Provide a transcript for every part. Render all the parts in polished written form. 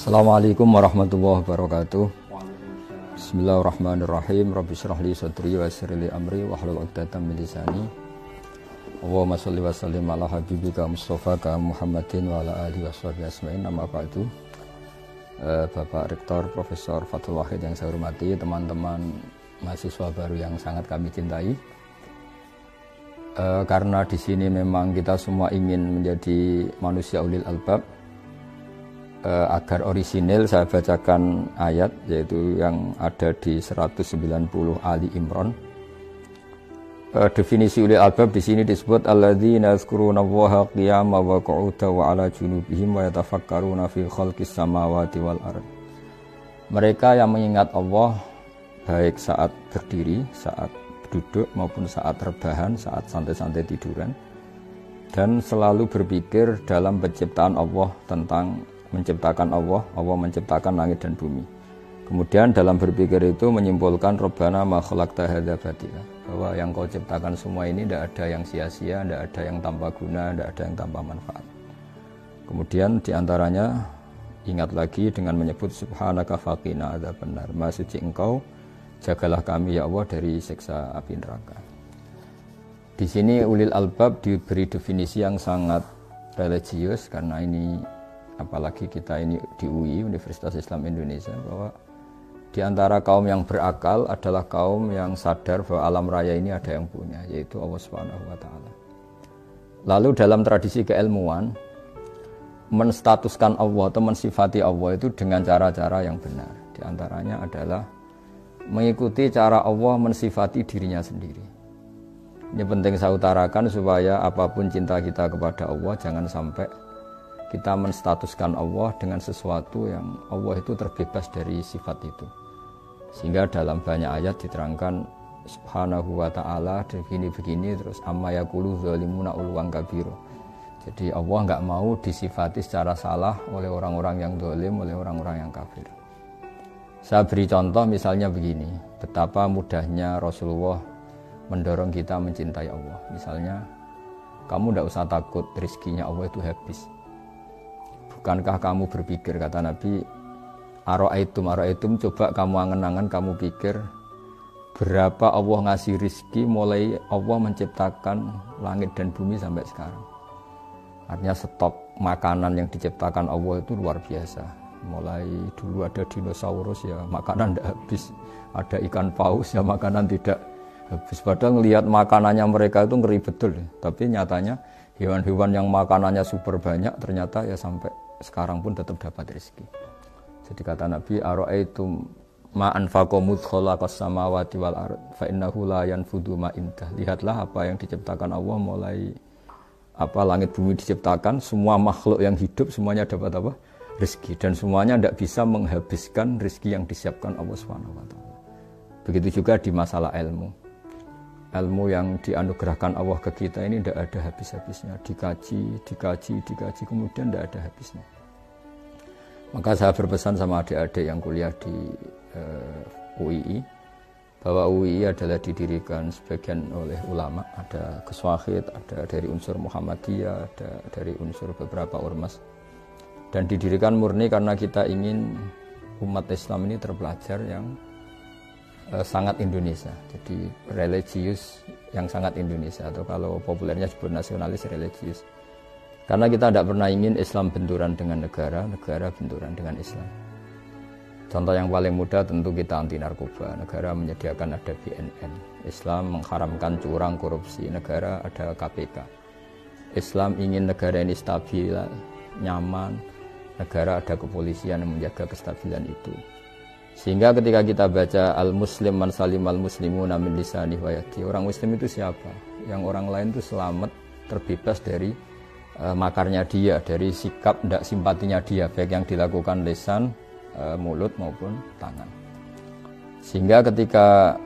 Assalamualaikum warahmatullahi wabarakatuh. Bismillahirrahmanirrahim. Rabbi shrah li sadri wa yassir li amri wahlul 'uqdatam min lisani. Allahumma shalli wa sallim ala habibika Mustafa Muhammadin wa ala alihi washabihi asma'in. Amma ba'du. Bapak Rektor Profesor Fathul Wahid yang saya hormati, teman-teman mahasiswa baru yang sangat kami cintai. Karena di sini memang kita semua ingin menjadi manusia ulil albab, agar orisinil saya bacakan ayat yaitu yang ada di 190 Ali Imran. Definisi ulil albab di sini disebut alladzina yazkurunallaha qiyaman wa qu'udan wa 'ala junubihim wa yatafakkaruna fi khalqis samawati wal ard. Mereka yang mengingat Allah baik saat berdiri, saat duduk maupun saat rebahan, saat santai-santai tiduran, dan selalu berpikir dalam penciptaan Allah, tentang menciptakan Allah menciptakan langit dan bumi. Kemudian dalam berpikir itu menyimpulkan Rabbana ma khalaqta hadza batila, bahwa yang kau ciptakan semua ini tidak ada yang sia-sia, tidak ada yang tanpa guna, tidak ada yang tanpa manfaat. Kemudian diantaranya ingat lagi dengan menyebut subhanaka faqina adzabannar, maha suci engkau, jagalah kami ya Allah dari siksa api neraka. Di sini ulil albab diberi definisi yang sangat religius, karena ini apalagi kita ini di UI, Universitas Islam Indonesia, bahwa di antara kaum yang berakal adalah kaum yang sadar bahwa alam raya ini ada yang punya, yaitu Allah Subhanahu wa taala. Lalu dalam tradisi keilmuan, menstatuskan Allah atau mensifati Allah itu dengan cara-cara yang benar. Di antaranya adalah mengikuti cara Allah mensifati dirinya sendiri. Ini penting saya utarakan supaya apapun cinta kita kepada Allah, jangan sampai kita menstatuskan Allah dengan sesuatu yang Allah itu terbebas dari sifat itu. Sehingga dalam banyak ayat diterangkan subhanahu wa ta'ala begini-begini, terus amma yaqulu zalimuna uluwan kabiru. Jadi Allah enggak mau disifati secara salah oleh orang-orang yang zalim, oleh orang-orang yang kafir. Saya beri contoh misalnya begini, betapa mudahnya Rasulullah mendorong kita mencintai Allah. Misalnya, kamu tidak usah takut rezekinya Allah itu habis. Bukankah kamu berpikir, kata Nabi, Aro'aitum, coba kamu angen-angen, kamu pikir berapa Allah ngasih rizki mulai Allah menciptakan langit dan bumi sampai sekarang. Artinya stok makanan yang diciptakan Allah itu luar biasa. Mulai dulu ada dinosaurus ya makanan tidak habis, ada ikan paus ya makanan tidak habis. Padahal ngelihat makanannya mereka itu ngeri betul, tapi nyatanya hewan-hewan yang makanannya super banyak ternyata ya sampai sekarang pun tetap dapat rezeki. Jadi kata Nabi, aro'aitum ma anfaqa mudz khalaqas samawati wal ard fa innahu la yanfudu ma indah. Lihatlah apa yang diciptakan Allah, mulai langit bumi diciptakan, semua makhluk yang hidup semuanya dapat apa? Rezeki, dan semuanya tidak bisa menghabiskan rezeki yang disiapkan Allah Subhanahu wa taala. Begitu juga di masalah ilmu. Ilmu yang dianugerahkan Allah ke kita ini tidak ada habis-habisnya, dikaji, kemudian tidak ada habisnya. Maka saya berpesan sama adik-adik yang kuliah di UII, bahwa UII adalah didirikan sebagian oleh ulama, ada Ghazwahid, ada dari unsur Muhammadiyah, ada dari unsur beberapa ormas, dan didirikan murni karena kita ingin umat Islam ini terpelajar yang sangat Indonesia, jadi religius yang sangat Indonesia, atau kalau populernya disebut nasionalis religius. Karena kita tidak pernah ingin Islam benturan dengan negara, negara benturan dengan Islam. Contoh yang paling mudah tentu kita anti narkoba, negara menyediakan ada BNN. Islam mengharamkan curang, korupsi, negara ada KPK. Islam ingin negara ini stabil, nyaman, negara ada kepolisian yang menjaga kestabilan itu. Sehingga ketika kita baca al-muslim man salimal muslimuna min lisanihi wa yadihi, orang muslim itu siapa? Yang orang lain itu selamat, terbebas dari makarnya dia, dari sikap tidak simpatinya dia, baik yang dilakukan lisan, mulut maupun tangan. Sehingga ketika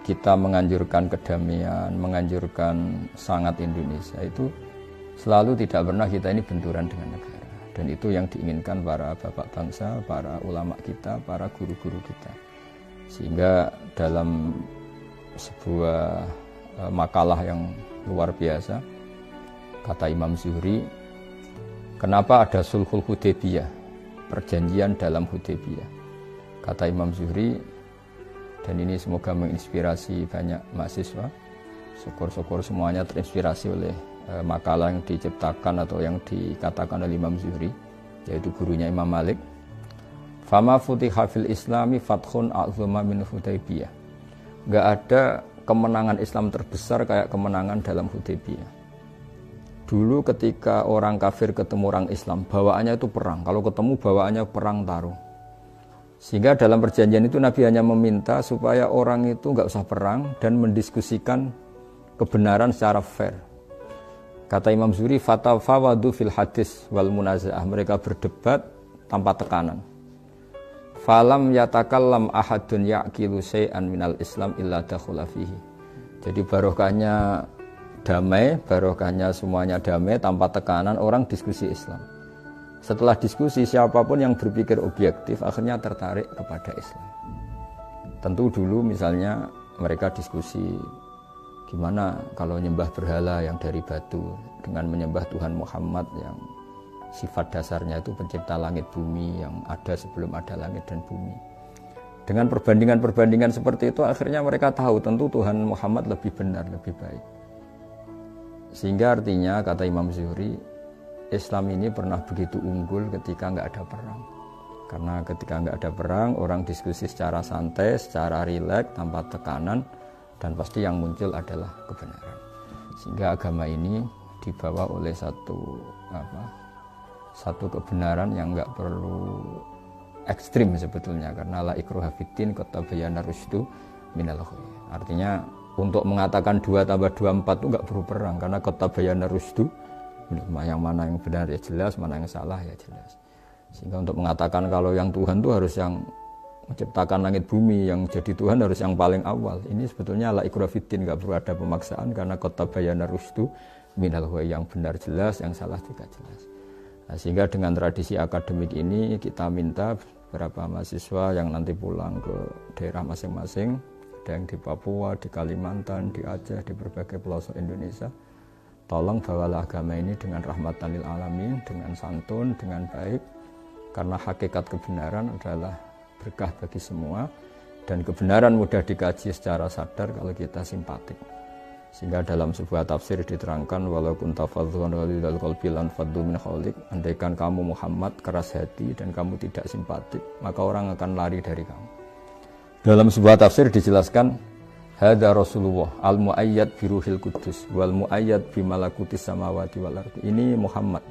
kita menganjurkan kedamaian, menganjurkan sangat Indonesia, itu selalu tidak pernah kita ini benturan dengan negara. Dan itu yang diinginkan para bapak bangsa, para ulama kita, para guru-guru kita. Sehingga dalam sebuah makalah yang luar biasa, kata Imam Zuhri, kenapa ada Sulhul Hudaybiyah? perjanjian dalam Hudaybiyah. Kata Imam Zuhri, dan ini semoga menginspirasi banyak mahasiswa. Syukur-syukur semuanya terinspirasi oleh makalah yang diciptakan atau yang dikatakan oleh Imam Zuhri, yaitu gurunya Imam Malik. Fama futiha fil islami fathun a'zama min Hudaybiyah. Enggak ada kemenangan Islam terbesar kayak kemenangan dalam Hudaybiyah. Dulu ketika orang kafir ketemu orang Islam, bawaannya itu perang. Kalau ketemu bawaannya perang taruh. Sehingga dalam perjanjian itu Nabi hanya meminta supaya orang itu enggak usah perang dan mendiskusikan kebenaran secara fair. Kata Imam Zuhri, fatafawadu fil hadis wal munaza'ah. Mereka berdebat tanpa tekanan. Falam yatakallam ahadun ya'kilu syai'an minal Islam illa dakhula fihi. Jadi barokahnya damai, barokahnya semuanya damai tanpa tekanan, orang diskusi Islam. Setelah diskusi, siapapun yang berpikir objektif akhirnya tertarik kepada Islam. Tentu dulu misalnya mereka diskusi gimana kalau nyembah berhala yang dari batu dengan menyembah Tuhan Muhammad yang sifat dasarnya itu pencipta langit bumi yang ada sebelum ada langit dan bumi. Dengan perbandingan-perbandingan seperti itu akhirnya mereka tahu tentu Tuhan Muhammad lebih benar, lebih baik. Sehingga artinya kata Imam Zuhri, Islam ini pernah begitu unggul ketika nggak ada perang. Karena ketika nggak ada perang, orang diskusi secara santai, secara rileks, tanpa tekanan, dan pasti yang muncul adalah kebenaran. Sehingga agama ini dibawa oleh satu kebenaran yang nggak perlu ekstrim sebetulnya. Karena la ikraha fiddin qad tabayyana rusydu minal ghayy. Artinya untuk mengatakan 2 tambah 2 4 itu enggak perlu perang karena qad tabayyana rusydu, yang mana yang benar ya jelas, mana yang salah ya jelas. Sehingga untuk mengatakan kalau yang Tuhan itu harus yang menciptakan langit bumi, yang jadi Tuhan harus yang paling awal. Ini sebetulnya la ikraha fiddin, enggak perlu ada pemaksaan karena qad tabayyana rusydu minal ghayy, yang benar jelas, yang salah juga jelas. Nah, sehingga dengan tradisi akademik ini kita minta beberapa mahasiswa yang nanti pulang ke daerah masing-masing, ada yang di Papua, di Kalimantan, di Aceh, di berbagai pelosok Indonesia, tolong bawalah agama ini dengan rahmatan lil alamin, dengan santun, dengan baik, karena hakikat kebenaran adalah berkah bagi semua, dan kebenaran mudah dikaji secara sadar kalau kita simpatik. Sehingga dalam sebuah tafsir diterangkan, walau kunta fadhlan ghalidhal qalbi lan faddu min hawlik, andaikan kamu Muhammad keras hati dan kamu tidak simpatik, maka orang akan lari dari kamu. Dalam sebuah tafsir dijelaskan, hadza Rasulullah al-muayyad bi ruhil qudus wal muayyad bi malakutis samawati wal ardi. Ini Muhammad,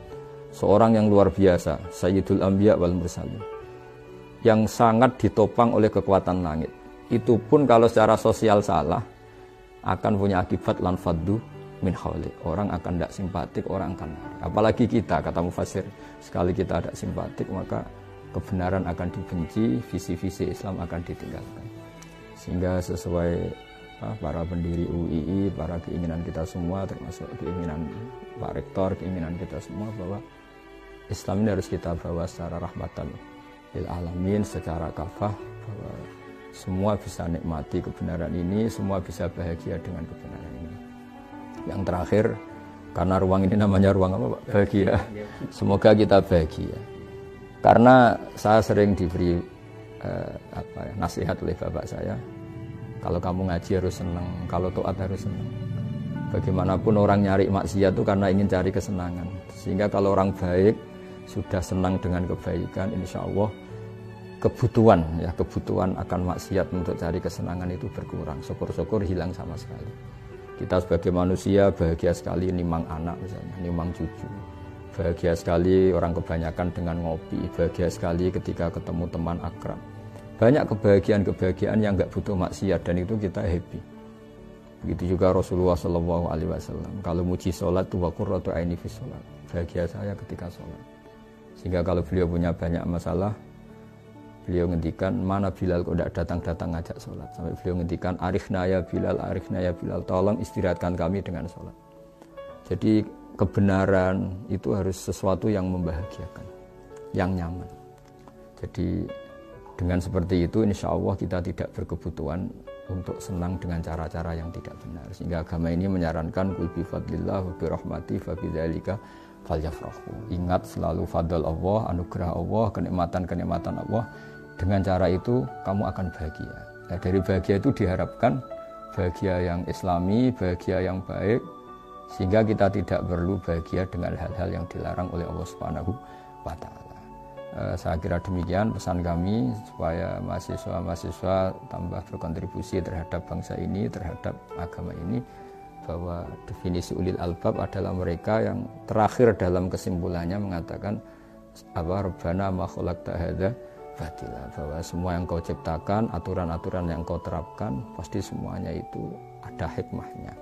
seorang yang luar biasa, sayyidul anbiya wal mursalin, yang sangat ditopang oleh kekuatan langit. Itu pun kalau secara sosial salah akan punya akibat lan faddu min hawli. Orang akan tidak simpatik, orang akan lari. Apalagi kita, kata mufassir, sekali kita tidak simpatik maka kebenaran akan dibenci, visi-visi Islam akan ditinggalkan. Sehingga sesuai para pendiri UII, para keinginan kita semua, termasuk keinginan Pak Rektor, keinginan kita semua, bahwa Islam ini harus kita bawa secara rahmatan lil alamin, secara kafah, bahwa semua bisa nikmati kebenaran ini, semua bisa bahagia dengan kebenaran ini. Yang terakhir, karena ruang ini namanya ruang apa Pak? Bahagia. Semoga kita bahagia. Karena saya sering diberi nasihat oleh bapak saya, kalau kamu ngaji harus senang, kalau taat harus senang. Bagaimanapun orang nyari maksiat itu karena ingin cari kesenangan. Sehingga kalau orang baik sudah senang dengan kebaikan, insya Allah kebutuhan akan maksiat untuk cari kesenangan itu berkurang. Syukur-syukur hilang sama sekali. Kita sebagai manusia bahagia sekali nimang anak misalnya, nimang cucu. Bahagia sekali orang kebanyakan dengan ngopi, bahagia sekali ketika ketemu teman akrab. Banyak kebahagiaan-kebahagiaan yang enggak butuh maksiat dan itu kita happy. Begitu juga Rasulullah SAW. Kalau muji sholat itu wa qurratu aini fi sholat. Bahagia saya ketika sholat. Sehingga kalau beliau punya banyak masalah, beliau ngendikan, mana Bilal kok tidak datang-datang ngajak sholat. Sampai beliau ngendikan, arifna ya Bilal, tolong istirahatkan kami dengan sholat. Jadi kebenaran itu harus sesuatu yang membahagiakan, yang nyaman. Jadi dengan seperti itu insya Allah kita tidak berkebutuhan untuk senang dengan cara-cara yang tidak benar. Sehingga agama ini menyarankan qul bi fadlillah wa bi rahmati fa bidzalika falyafrahu. Ingat selalu fadl Allah, anugerah Allah, kenikmatan-kenikmatan Allah. Dengan cara itu kamu akan bahagia. Nah, dari bahagia itu diharapkan bahagia yang islami, bahagia yang baik, sehingga kita tidak perlu bahagia dengan hal-hal yang dilarang oleh Allah Subhanahu wa Ta'ala. Saya kira demikian pesan kami supaya mahasiswa-mahasiswa tambah berkontribusi terhadap bangsa ini, terhadap agama ini, bahwa definisi ulil albab adalah mereka yang terakhir dalam kesimpulannya mengatakan Rabbana ma khalaqta hadza batila, bahwa semua yang kau ciptakan, aturan-aturan yang kau terapkan, pasti semuanya itu ada hikmahnya.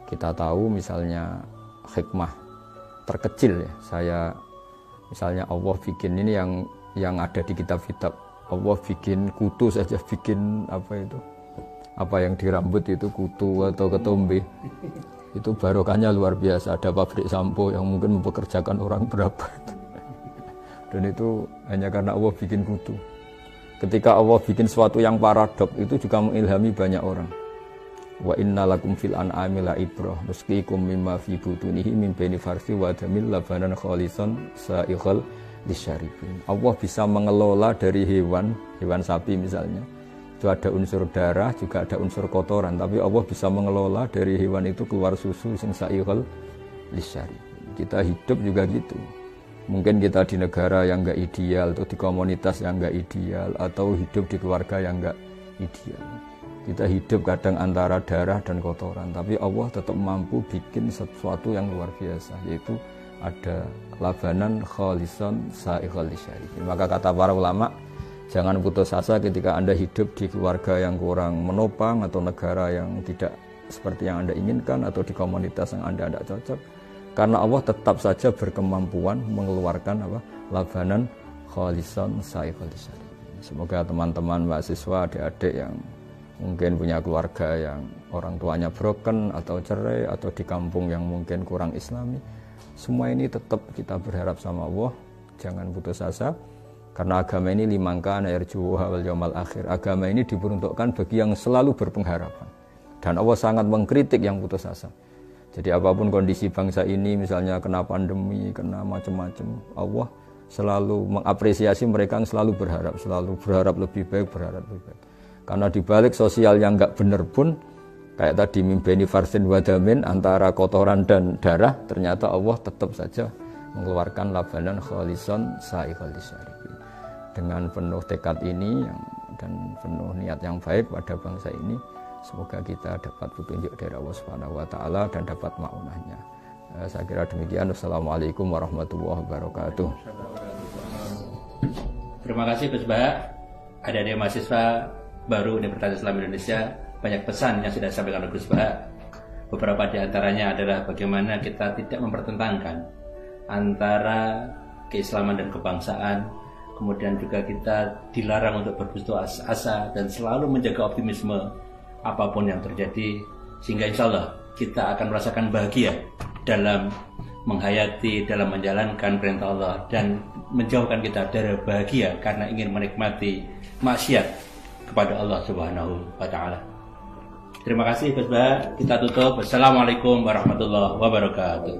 Kita tahu misalnya hikmah terkecil ya, misalnya Allah bikin ini yang ada di kitab-kitab, Allah bikin kutu saja, bikin apa yang di rambut itu kutu atau ketombe, itu barokahnya luar biasa. Ada pabrik sampo yang mungkin mempekerjakan orang berapa dan itu hanya karena Allah bikin kutu. Ketika Allah bikin sesuatu yang paradok, itu juga mengilhami banyak orang. Wa inna lakum fil an'ami la ibrah nusqikum mimma fi butunihi min baini farsi wa damil labanan khalisan sa'ighal lisyaribin. Allah bisa mengelola dari hewan sapi misalnya, itu ada unsur darah, juga ada unsur kotoran, tapi Allah bisa mengelola dari hewan itu keluar susu sing sa'ighal lisyaribin. Kita hidup juga gitu. Mungkin kita di negara yang enggak ideal, atau di komunitas yang enggak ideal, atau hidup di keluarga yang enggak ideal. Kita hidup kadang antara darah dan kotoran, tapi Allah tetap mampu bikin sesuatu yang luar biasa, yaitu ada labanan khalisan sa'ighal lisyaribin. Maka kata para ulama, jangan putus asa ketika Anda hidup di keluarga yang kurang menopang, atau negara yang tidak seperti yang Anda inginkan, atau di komunitas yang Anda tidak cocok. Karena Allah tetap saja berkemampuan mengeluarkan labanan khalisan sa'ighal lisyaribin. Semoga teman-teman mahasiswa, adik-adik yang mungkin punya keluarga yang orang tuanya broken atau cerai, atau di kampung yang mungkin kurang islami, semua ini tetap kita berharap sama Allah, jangan putus asa. Karena agama ini limangka yarjuha wal yaumal akhir. Agama ini diperuntukkan bagi yang selalu berpengharapan. Dan Allah sangat mengkritik yang putus asa. Jadi apapun kondisi bangsa ini, misalnya kena pandemi, kena macam-macam, Allah selalu mengapresiasi mereka yang selalu berharap lebih baik, berharap lebih baik. Karena dibalik sosial yang enggak benar pun, kayak tadi mimbeni farsin wadamin, antara kotoran dan darah, ternyata Allah tetap saja mengeluarkan labanan khalisan sa'ighal lisyaribin. Dengan penuh tekad ini dan penuh niat yang baik pada bangsa ini, semoga kita dapat petunjuk dari Allah Subhanahu wa Ta'ala dan dapat ma'unahnya. Saya kira demikian. Wassalamualaikum warahmatullahi wabarakatuh. Terima kasih Gus Bah. Ada mahasiswa baru Universitas Islam Indonesia, banyak pesan yang sudah disampaikan oleh Gus Bah. Beberapa di antaranya adalah bagaimana kita tidak mempertentangkan antara keislaman dan kebangsaan. Kemudian juga kita dilarang untuk berputus asa dan selalu menjaga optimisme apapun yang terjadi, sehingga insya Allah kita akan merasakan bahagia dalam menghayati, dalam menjalankan perintah Allah, dan menjauhkan kita dari bahagia karena ingin menikmati maksiat kepada Allah Subhanahu wa Ta'ala. Terima kasih Gus Bah. Kita tutup. Assalamualaikum warahmatullahi wabarakatuh.